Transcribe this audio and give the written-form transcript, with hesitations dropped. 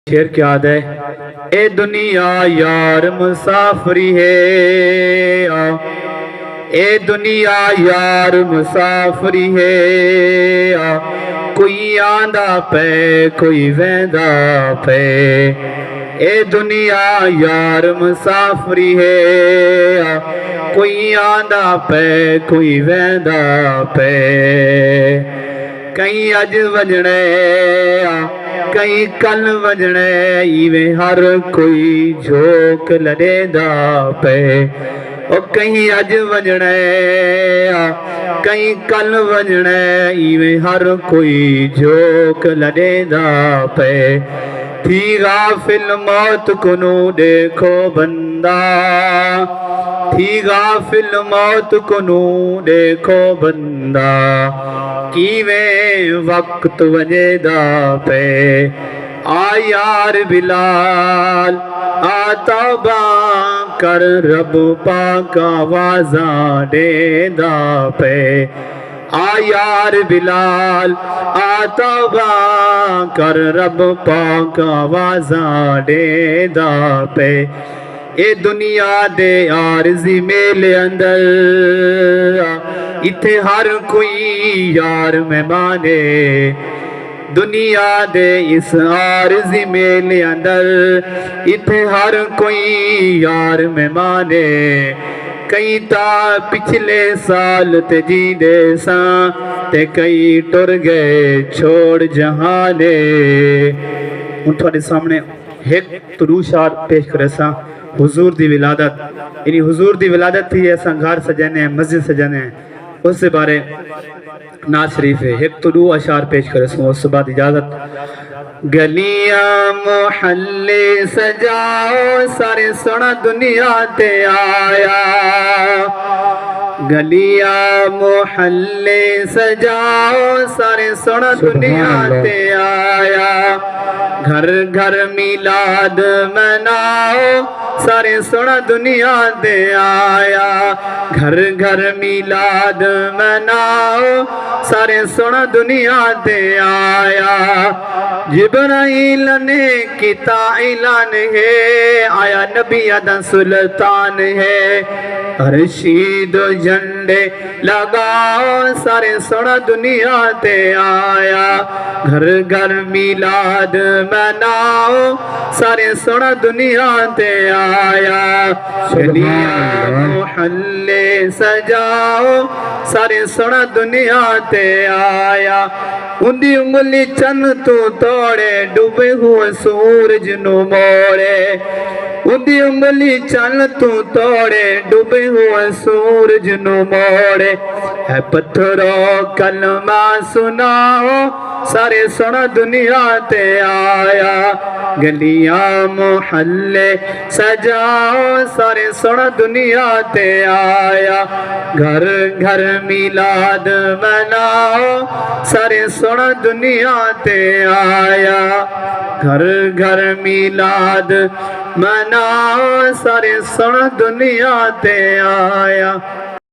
शेर क्या है? ए दुनिया यार मुसाफरी है, ए दुनिया यार मुसाफरी है। कोई आंदा पे कोई वहदा पे, ए दुनिया यार मुसाफरी है। कोई आंदा पे कोई वहदा पे, कहीं अज वजने कहीं कल वजने, इवें हर कोई झोंक लड़ेदा पे। ओ कहीं अज वजने कहीं कल वजने, इवें हर कोई झोंक लड़ेदा पे। थी गाफिल मौत को नू देखो बंदा, थी गाफिल मौत को नू देखो बंदा, कीवें वक्त वजेदा पे। आ यार बिलाल आ तौबा कर, रब पाक आवाज़ा देदा पे। आ यार बिलाल आ तौबा कर, रब पाक आवाज़ा देदा पे। ए दुनिया दे आरज़ी मेले अंदर, इथे हर कोई यार मेहमाने। दुनिया दे इस आरज़ी मेले अंदर, इथे हर कोई यार मेहमाने। कई ता पिछले साल ते जींदे सां, ते कई टुर गए छोड़ जहाने। हुण तुहाडे सामने एक तुरूशार पेश करे सां, हुजूर दी विलादत। यानी हुजूर दी विलादत थी, असां घर सजाने हैं, मस्जिद सजाने हैं, उससे बारे नाज शरीफ है। एक तो दो अशार पेश करे सो, उस बाद इजाजत। गलियां मोहल्ले सजाओ, सारे सोना दुनिया ते आया। गलियां मोहल्ले सजाओ, सारे सोना दुनिया ते आया। घर घर मिलाद मनाओ, सारे सोना दुनिया दे आया। घर घर मिलाद मनाओ, सारे सोना दुनिया दे आया। जिब्राइल ने किता ऐलान है, आया नबी अदा सुल्तान है। अर्शीद झंडे लगाओ, सारे सोना दुनिया ते आया। घर घर मिलाद मनाओ, सारे सोना दुनिया ते आया। गलियां मोहल्ले सजाओ, सारे सोना दुनिया ते आया। उंदी उंगली चन्न तू तोड़े, डूबे हुए सूरज नु मोड़े। उंदी उंगली चन्न तू तोड़े, डूबे हुए सूरज नु मोड़े। है पत्थरों कलमा सुनाओ, सारे सोना दुनिया ते आया। गलियां मोहल्ले सजाओ, सारे सोना दुनिया ते आया। घर घर मिलाद मनाओ, सारे सोना दुनिया ते आया। घर घर मिलाद मनाओ, सारे सोना दुनिया ते आया।